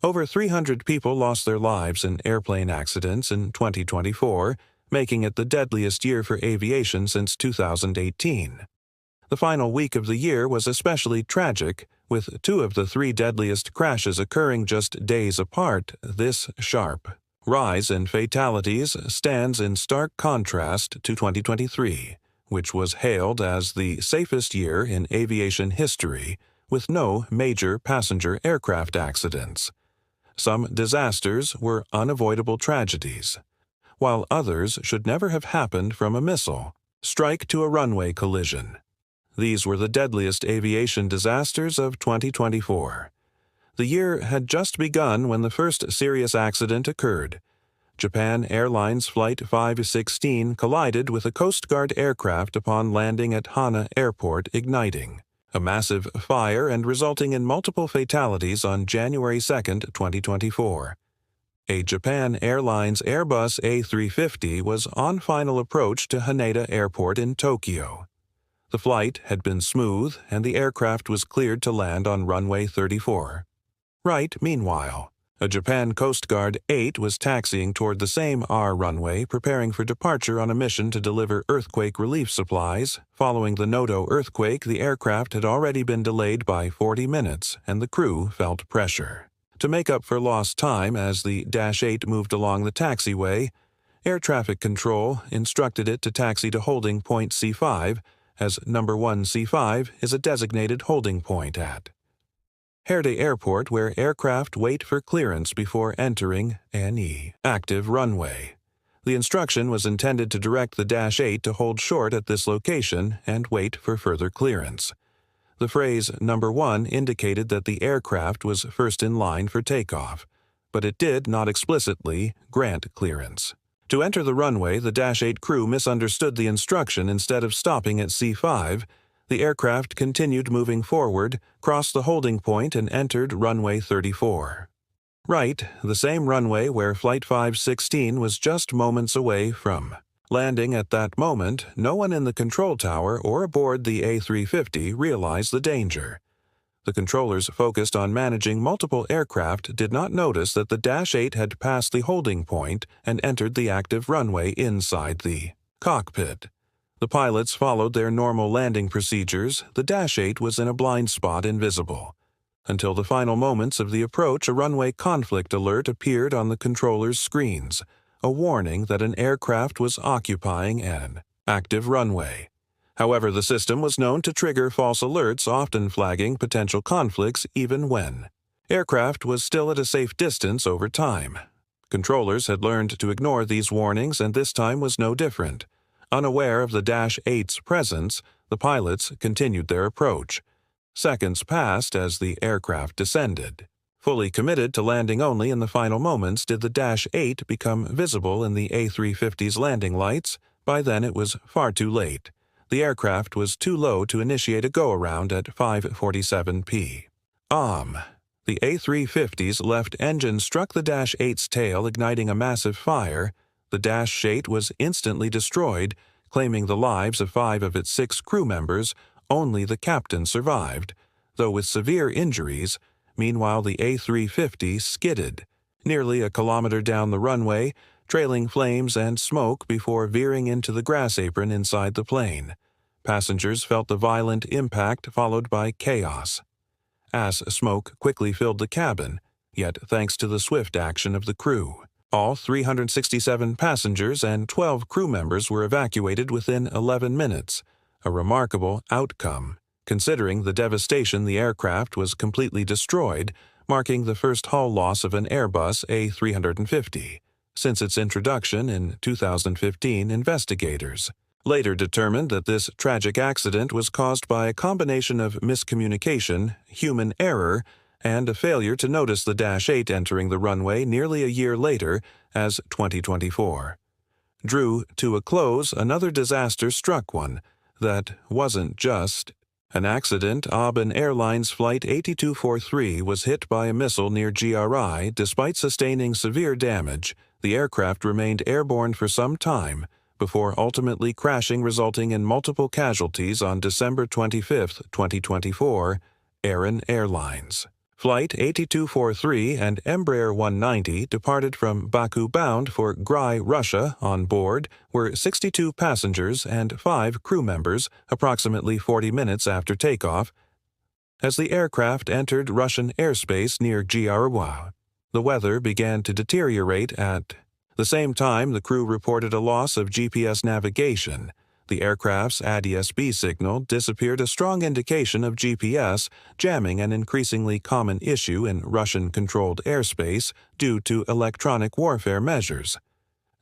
Over 300 people lost their lives in airplane accidents in 2024, making it the deadliest year for aviation since 2018. The final week of the year was especially tragic, with 2 of the 3 deadliest crashes occurring just days apart. This sharp rise in fatalities stands in stark contrast to 2023, which was hailed as the safest year in aviation history, with no major passenger aircraft accidents. Some disasters were unavoidable tragedies, while others should never have happened from a missile strike to a runway collision. These were the deadliest aviation disasters of 2024. The year had just begun when the first serious accident occurred. Japan Airlines Flight 516 collided with a Coast Guard aircraft upon landing at Haneda Airport, igniting a massive fire and resulting in multiple fatalities on January 2, 2024. A Japan Airlines Airbus A350 was on final approach to Haneda Airport in Tokyo. The flight had been smooth, and the aircraft was cleared to land on runway 34. Right, meanwhile, a Japan Coast Guard 8 was taxiing toward the same R runway, preparing for departure on a mission to deliver earthquake relief supplies. Following the Noto earthquake, the aircraft had already been delayed by 40 minutes, and the crew felt pressure. To make up for lost time as the Dash 8 moved along the taxiway, Air Traffic Control instructed it to taxi to holding point C5, as number 1 C5 is a designated holding point at Haneda Airport, where aircraft wait for clearance before entering an active runway. The instruction was intended to direct the Dash 8 to hold short at this location and wait for further clearance. The phrase number 1 indicated that the aircraft was first in line for takeoff, but it did not explicitly grant clearance. To enter the runway, the Dash 8 crew misunderstood the instruction. Instead of stopping at C5, the aircraft continued moving forward, crossed the holding point, and entered runway 34. Right, the same runway where Flight 516 was just moments away from landing. At that moment, no one in the control tower or aboard the A350 realized the danger. The controllers focused on managing multiple aircraft did not notice that the Dash 8 had passed the holding point and entered the active runway inside the cockpit. The pilots followed their normal landing procedures. The Dash 8 was in a blind spot, invisible. Until the final moments of the approach, a runway conflict alert appeared on the controllers' screens, a warning that an aircraft was occupying an active runway. However, the system was known to trigger false alerts, often flagging potential conflicts even when aircraft was still at a safe distance over time. Controllers had learned to ignore these warnings, and this time was no different. Unaware of the Dash 8's presence, the pilots continued their approach. Seconds passed as the aircraft descended. Fully committed to landing only in the final moments did the Dash 8 become visible in the A350's landing lights. By then it was far too late. The aircraft was too low to initiate a go-around at 5:47 p.m. The A350's left engine struck the Dash 8's tail, igniting a massive fire. The Dash 8 was instantly destroyed, claiming the lives of 5 of its 6 crew members. Only the captain survived, though with severe injuries. Meanwhile, the A350 skidded nearly a kilometer down the runway, trailing flames and smoke before veering into the grass apron inside the plane. Passengers felt the violent impact, followed by chaos. As smoke quickly filled the cabin, yet thanks to the swift action of the crew, all 367 passengers and 12 crew members were evacuated within 11 minutes, a remarkable outcome, considering the devastation. The aircraft was completely destroyed, marking the first hull loss of an Airbus A350. Since its introduction in 2015, investigators later determined that this tragic accident was caused by a combination of miscommunication, human error, and a failure to notice the Dash 8 entering the runway nearly a year later, as 2024 drew to a close. Another disaster struck, one that wasn't just an accident. Aaban Airlines Flight 8243 was hit by a missile near GRI. Despite sustaining severe damage, the aircraft remained airborne for some time before ultimately crashing, resulting in multiple casualties on December 25, 2024. Aaban Airlines Flight 8243 and Embraer 190 departed from Baku bound for Grai, Russia. On board were 62 passengers and 5 crew members approximately 40 minutes after takeoff, as the aircraft entered Russian airspace near Giarwa. The weather began to deteriorate at the same time the crew reported a loss of GPS navigation. The aircraft's ADS-B signal disappeared, a strong indication of GPS jamming, an increasingly common issue in Russian-controlled airspace due to electronic warfare measures.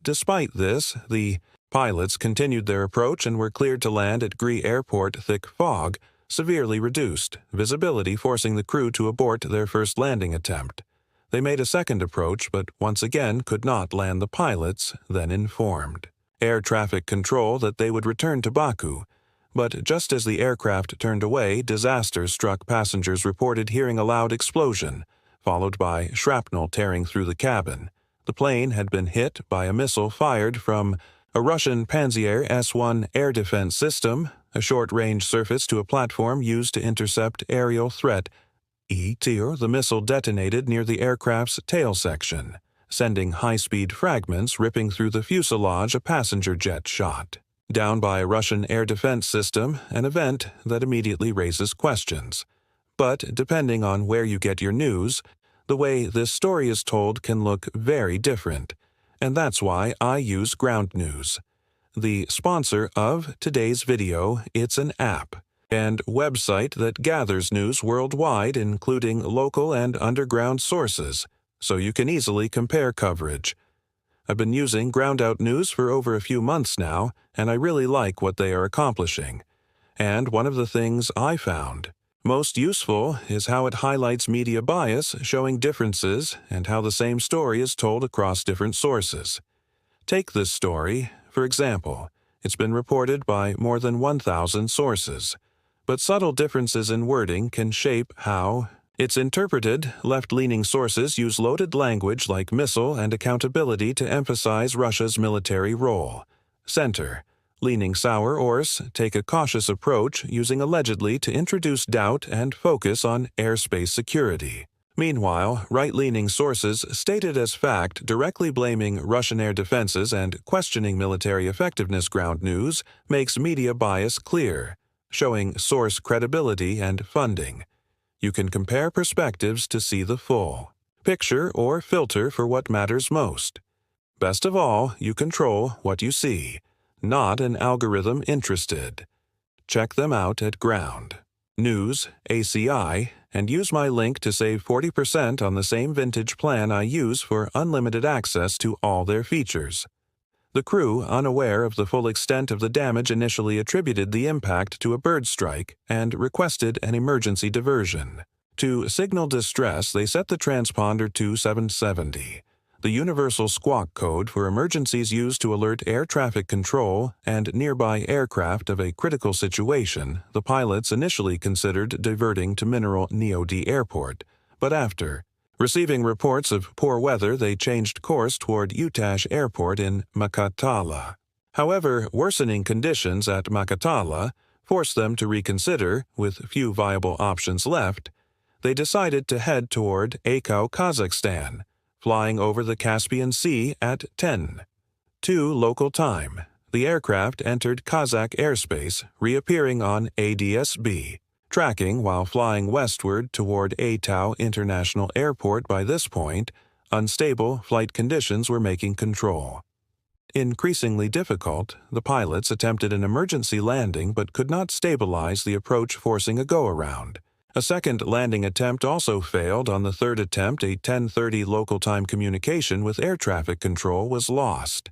Despite this, the pilots continued their approach and were cleared to land at Grai Airport. Thick fog severely reduced visibility, forcing the crew to abort their first landing attempt. They made a second approach, but once again could not land. The pilots then informed air traffic control that they would return to Baku. But just as the aircraft turned away, disaster struck. Passengers reported hearing a loud explosion, followed by shrapnel tearing through the cabin. The plane had been hit by a missile fired from a Russian Panzer S-1 air defense system, a short-range surface to a platform used to intercept aerial threat. The missile detonated near the aircraft's tail section, sending high-speed fragments ripping through the fuselage. A passenger jet shot down by a Russian air defense system, an event that immediately raises questions. But depending on where you get your news, the way this story is told can look very different. And that's why I use Ground News, the sponsor of today's video. It's an app and website that gathers news worldwide, including local and underground sources, so you can easily compare coverage. I've been using Ground Out News for over a few months now, and I really like what they are accomplishing. And one of the things I found most useful is how it highlights media bias, showing differences and how the same story is told across different sources. Take this story, for example. It's been reported by more than 1,000 sources, but subtle differences in wording can shape how it's interpreted. Left-leaning sources use loaded language like missile and accountability to emphasize Russia's military role. Center-leaning sour-ors take a cautious approach, using allegedly to introduce doubt and focus on airspace security. Meanwhile, right-leaning sources, stated as fact, directly blaming Russian air defenses and questioning military effectiveness. Ground News makes media bias clear, showing source credibility and funding. You can compare perspectives to see the full picture or filter for what matters most. Best of all, you control what you see, not an algorithm interested. Check them out at Ground News ACI and use my link to save 40% on the same vintage plan I use for unlimited access to all their features. The crew, unaware of the full extent of the damage, initially attributed the impact to a bird strike and requested an emergency diversion. To signal distress, they set the transponder to 770, the universal squawk code for emergencies used to alert air traffic control and nearby aircraft of a critical situation. The pilots initially considered diverting to Haneda Airport, but after receiving reports of poor weather, they changed course toward Utash Airport in Makhatala. However, worsening conditions at Makhatala forced them to reconsider. With few viable options left, they decided to head toward Akou, Kazakhstan, flying over the Caspian Sea at 10:02 local time. The aircraft entered Kazakh airspace, reappearing on ADS-B, tracking while flying westward toward Akou International Airport. By this point, unstable flight conditions were making control increasingly difficult. The pilots attempted an emergency landing but could not stabilize the approach, forcing a go-around. A second landing attempt also failed. On the third attempt, a 10:30 local time communication with air traffic control was lost.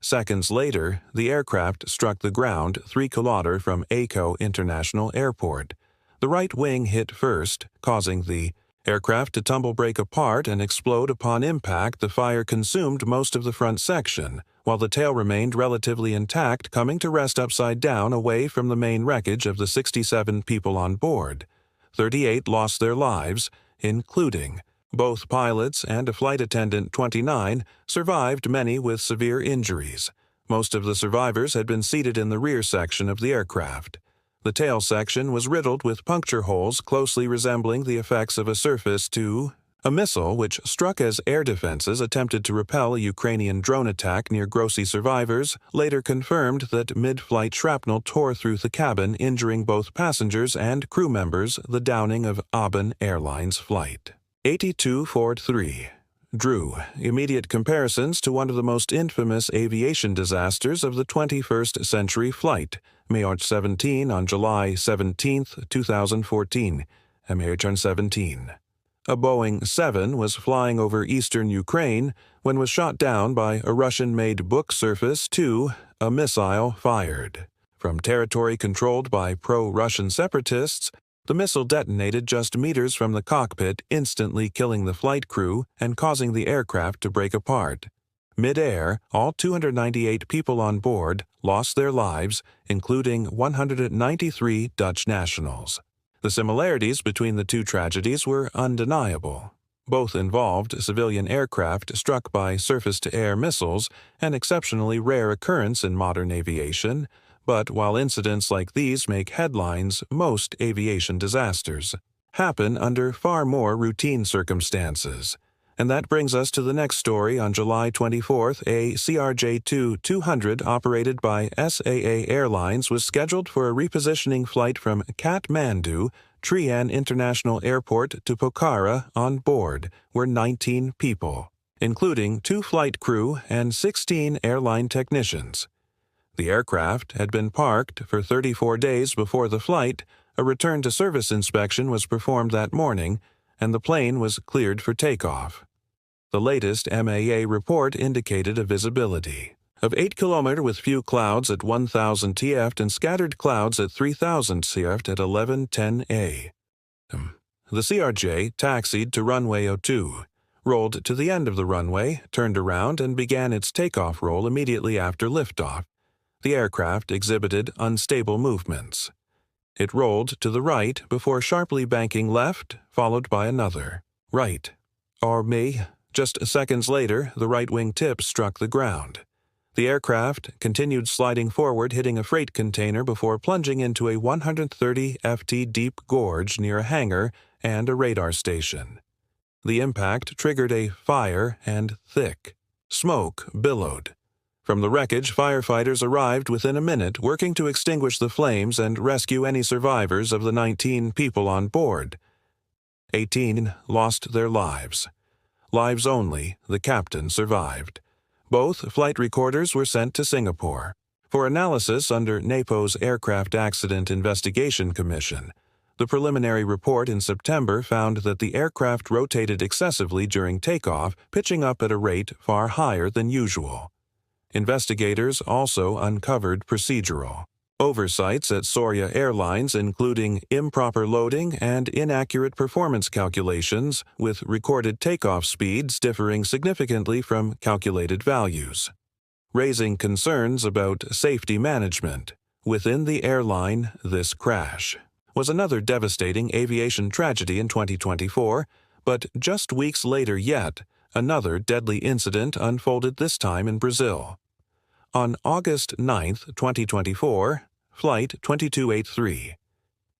Seconds later, the aircraft struck the ground 3 km from Akou International Airport. The right wing hit first, causing the aircraft to tumble, break apart, and explode upon impact. The fire consumed most of the front section, while the tail remained relatively intact, coming to rest upside down away from the main wreckage. Of the 67 people on board, 38 lost their lives, including both pilots and a flight attendant. 29 survived, many with severe injuries. Most of the survivors had been seated in the rear section of the aircraft. The tail section was riddled with puncture holes closely resembling the effects of a surface to a missile which struck as air defenses attempted to repel a Ukrainian drone attack near Grossi. Survivors later confirmed that mid-flight shrapnel tore through the cabin, injuring both passengers and crew members, the downing of Aaban Airlines Flight 8243 drew immediate comparisons to one of the most infamous aviation disasters of the 21st century flight, March 17 on July 17, 2014, March 17. A Boeing 7 was flying over eastern Ukraine when was shot down by a Russian-made Buk Surface-2, a missile fired from territory controlled by pro-Russian separatists. The missile detonated just meters from the cockpit, instantly killing the flight crew and causing the aircraft to break apart. Mid-air, all 298 people on board lost their lives, including 193 Dutch nationals. The similarities between the two tragedies were undeniable. Both involved civilian aircraft struck by surface-to-air missiles, an exceptionally rare occurrence in modern aviation, but while incidents like these make headlines, most aviation disasters happen under far more routine circumstances. And that brings us to the next story. On July 24th, a CRJ-200 operated by SAA Airlines was scheduled for a repositioning flight from Kathmandu, Trian International Airport to Pokhara. On board were 19 people, including 2 flight crew and 16 airline technicians. The aircraft had been parked for 34 days before the flight. A return-to-service inspection was performed that morning, and the plane was cleared for takeoff. The latest MAA report indicated a visibility of 8 km with few clouds at 1,000 TF and scattered clouds at 3,000 TF at 11:10 A. The CRJ taxied to runway 02, rolled to the end of the runway, turned around, and began its takeoff roll immediately after liftoff. The aircraft exhibited unstable movements. It rolled to the right before sharply banking left, followed by another right. Just seconds later, the right wing tip struck the ground. The aircraft continued sliding forward, hitting a freight container before plunging into a 130 FT deep gorge near a hangar and a radar station. The impact triggered a fire, and thick smoke billowed. From the wreckage, firefighters arrived within a minute, working to extinguish the flames and rescue any survivors of the 19 people on board. 18 lost their lives. Lives only, the captain survived. Both flight recorders were sent to Singapore for analysis under NAPO's Aircraft Accident Investigation Commission. The preliminary report in September found that the aircraft rotated excessively during takeoff, pitching up at a rate far higher than usual. Investigators also uncovered procedural oversights at Soria Airlines, including improper loading and inaccurate performance calculations, with recorded takeoff speeds differing significantly from calculated values, raising concerns about safety management. Within the airline, this crash was another devastating aviation tragedy in 2024, but just weeks later yet, another deadly incident unfolded, this time in Brazil. On August 9, 2024, Flight 2283,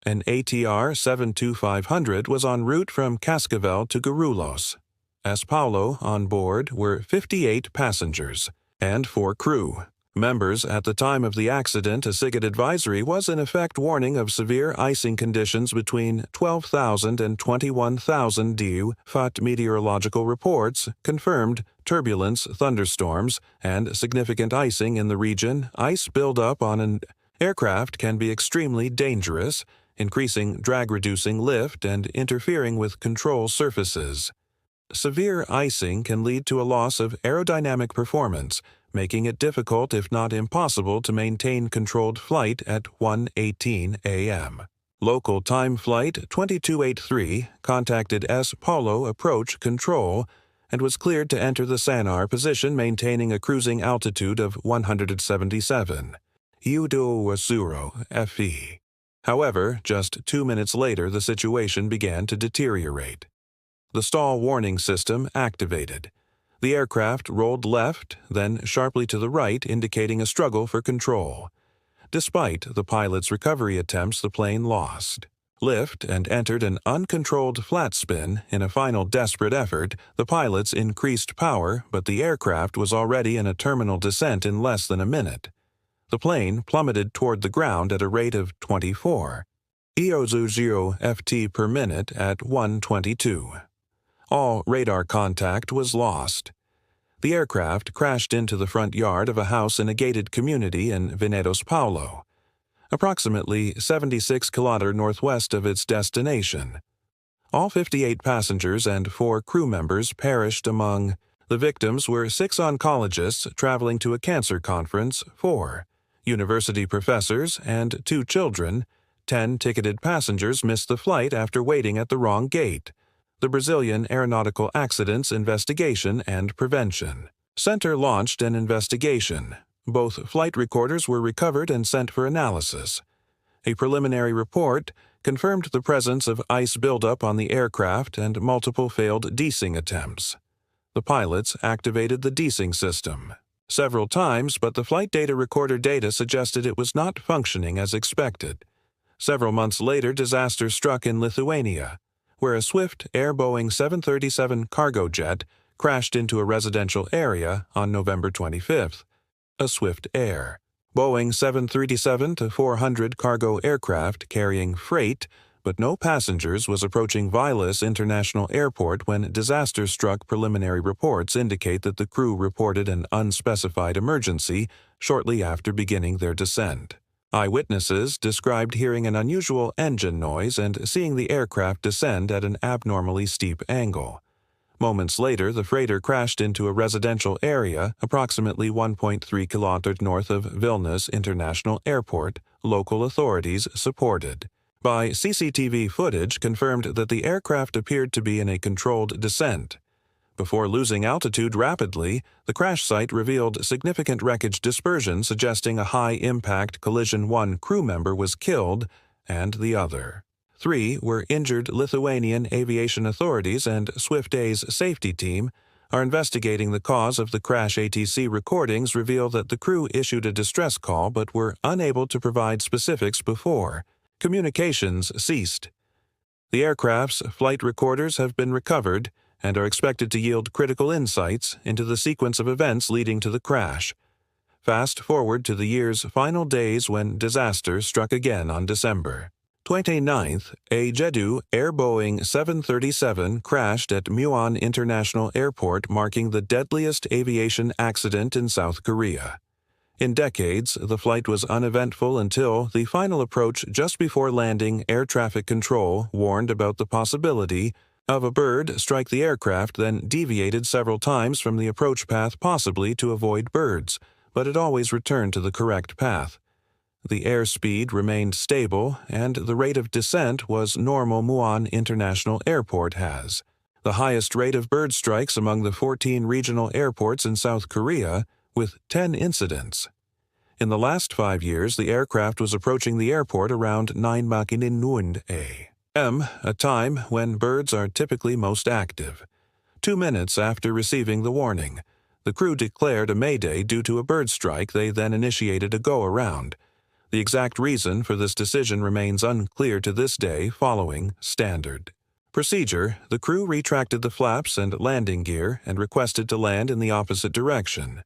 an ATR 72500 was en route from Cascavel to Guarulhos. São Paulo. On board were 58 passengers and 4 crew members. At the time of the accident, a SIGINT advisory was in effect, warning of severe icing conditions between 12,000 and 21,000 due. FAT meteorological reports confirmed turbulence, thunderstorms, and significant icing in the region. Ice buildup on an aircraft can be extremely dangerous, increasing drag-reducing lift and interfering with control surfaces. Severe icing can lead to a loss of aerodynamic performance, making it difficult, if not impossible, to maintain controlled flight at 1:18 a.m. Local time Flight 2283 contacted São Paulo Approach Control and was cleared to enter the SANAR position, maintaining a cruising altitude of 177. FE. However, just 2 minutes later, the situation began to deteriorate. The stall warning system activated. The aircraft rolled left, then sharply to the right, indicating a struggle for control. Despite the pilot's recovery attempts, the plane lost. Lift and entered an uncontrolled flat spin. In a final desperate effort, the pilots increased power, but the aircraft was already in a terminal descent in less than a minute. The plane plummeted toward the ground at a rate of 24 ft per minute at 122. All radar contact was lost. The aircraft crashed into the front yard of a house in a gated community in Venedos Paulo, approximately 76 km northwest of its destination. All 58 passengers and 4 crew members perished. Among the victims were 6 oncologists traveling to a cancer conference, 4 university professors, and 2 children. 10 ticketed passengers missed the flight after waiting at the wrong gate. The Brazilian Aeronautical Accidents Investigation and Prevention Center launched an investigation. Both flight recorders were recovered and sent for analysis. A preliminary report confirmed the presence of ice buildup on the aircraft and multiple failed desing attempts. The pilots activated the desing system several times, but the flight data recorder data suggested it was not functioning as expected. Several months later, disaster struck in Lithuania, where a Swift Air Boeing 737 cargo jet crashed into a residential area on November 25th. A Swift Air Boeing 737-400 cargo aircraft carrying freight but no passengers was approaching Vilas International Airport when disaster struck. Preliminary reports indicate that the crew reported an unspecified emergency shortly after beginning their descent. Eyewitnesses described hearing an unusual engine noise and seeing the aircraft descend at an abnormally steep angle. Moments later, the freighter crashed into a residential area approximately 1.3 kilometers north of Vilnius International Airport, local authorities supported. By CCTV footage confirmed that the aircraft appeared to be in a controlled descent. Before losing altitude rapidly, the crash site revealed significant wreckage dispersion suggesting a high-impact collision. 1 crew member was killed, and the other 3 were injured. Lithuanian aviation authorities and Swift A's safety team are investigating the cause of the crash. ATC recordings reveal that the crew issued a distress call but were unable to provide specifics before communications ceased. The aircraft's flight recorders have been recovered and are expected to yield critical insights into the sequence of events leading to the crash. Fast forward to the year's final days when disaster struck again on December 29th. A Jeju Air Boeing 737 crashed at Muon International Airport, marking the deadliest aviation accident in South Korea. In decades, the flight was uneventful until the final approach just before landing. Air traffic control warned about the possibility of a bird strike the aircraft, then deviated several times from the approach path, possibly to avoid birds, but it always returned to the correct path. The airspeed remained stable, and the rate of descent was normal. Muon International Airport has the highest rate of bird strikes among the 14 regional airports in South Korea, with 10 incidents. In the last 5 years, the aircraft was approaching the airport around 9 a.m., a time when birds are typically most active. 2 minutes after receiving the warning, the crew declared a mayday due to a bird strike. They then initiated a go-around. The exact reason for this decision remains unclear to this day. Following standard procedure, the crew retracted the flaps and landing gear and requested to land in the opposite direction.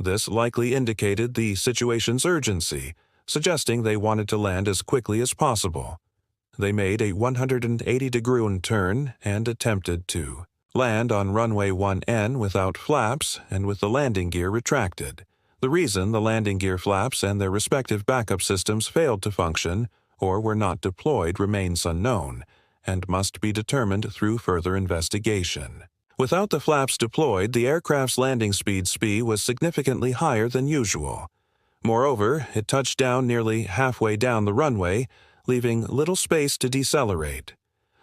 This likely indicated the situation's urgency, suggesting they wanted to land as quickly as possible. They made a 180-degree turn and attempted to land on runway 1N without flaps and with the landing gear retracted. The reason the landing gear flaps and their respective backup systems failed to function or were not deployed remains unknown and must be determined through further investigation. Without the flaps deployed, the aircraft's landing speed was significantly higher than usual. Moreover, it touched down nearly halfway down the runway, leaving little space to decelerate.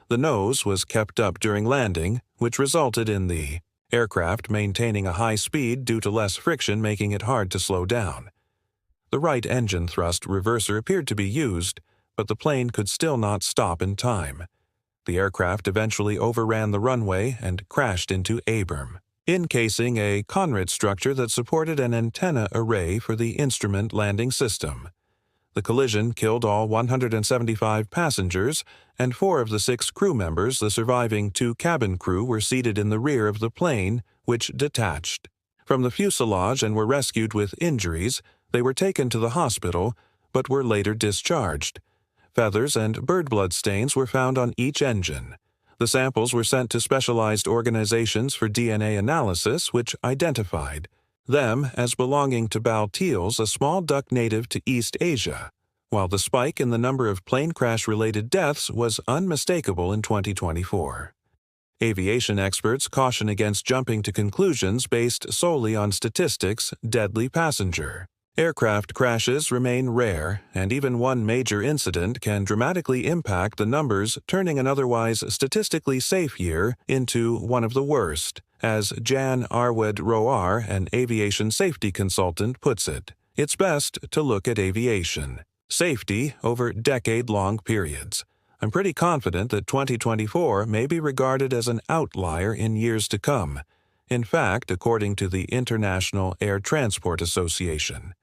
The nose was kept up during landing, which resulted in the aircraft maintaining a high speed due to less friction, making it hard to slow down. The right engine thrust reverser appeared to be used, but the plane could still not stop in time. The aircraft eventually overran the runway and crashed into Aaban, encasing a conrod structure that supported an antenna array for the instrument landing system. The collision killed all 175 passengers, and 4 of the 6 crew members, the surviving 2 cabin crew, were seated in the rear of the plane, which detached from the fuselage and were rescued with injuries. They were taken to the hospital, but were later discharged. Feathers and bird blood stains were found on each engine. The samples were sent to specialized organizations for DNA analysis, which identified them as belonging to Balteals, a small duck native to East Asia, while the spike in the number of plane crash-related deaths was unmistakable in 2024. Aviation experts caution against jumping to conclusions based solely on statistics. Deadly passenger aircraft crashes remain rare, and even one major incident can dramatically impact the numbers, turning an otherwise statistically safe year into one of the worst. As Jan Arwed Roar, an aviation safety consultant, puts it, it's best to look at aviation safety over decade-long periods. I'm pretty confident that 2024 may be regarded as an outlier in years to come. In fact, according to the International Air Transport Association,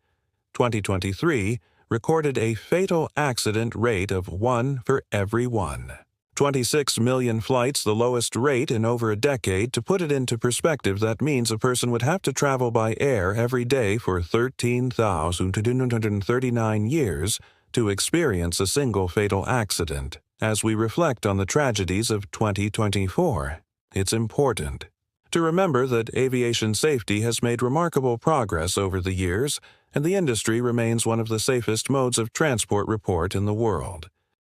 2023 recorded a fatal accident rate of 1 for every 1. 26 million flights, the lowest rate in over a decade. To put it into perspective, that means a person would have to travel by air every day for 13,239 years to experience a single fatal accident. As we reflect on the tragedies of 2024, it's important to remember that aviation safety has made remarkable progress over the years, and the industry remains one of the safest modes of transport in the world.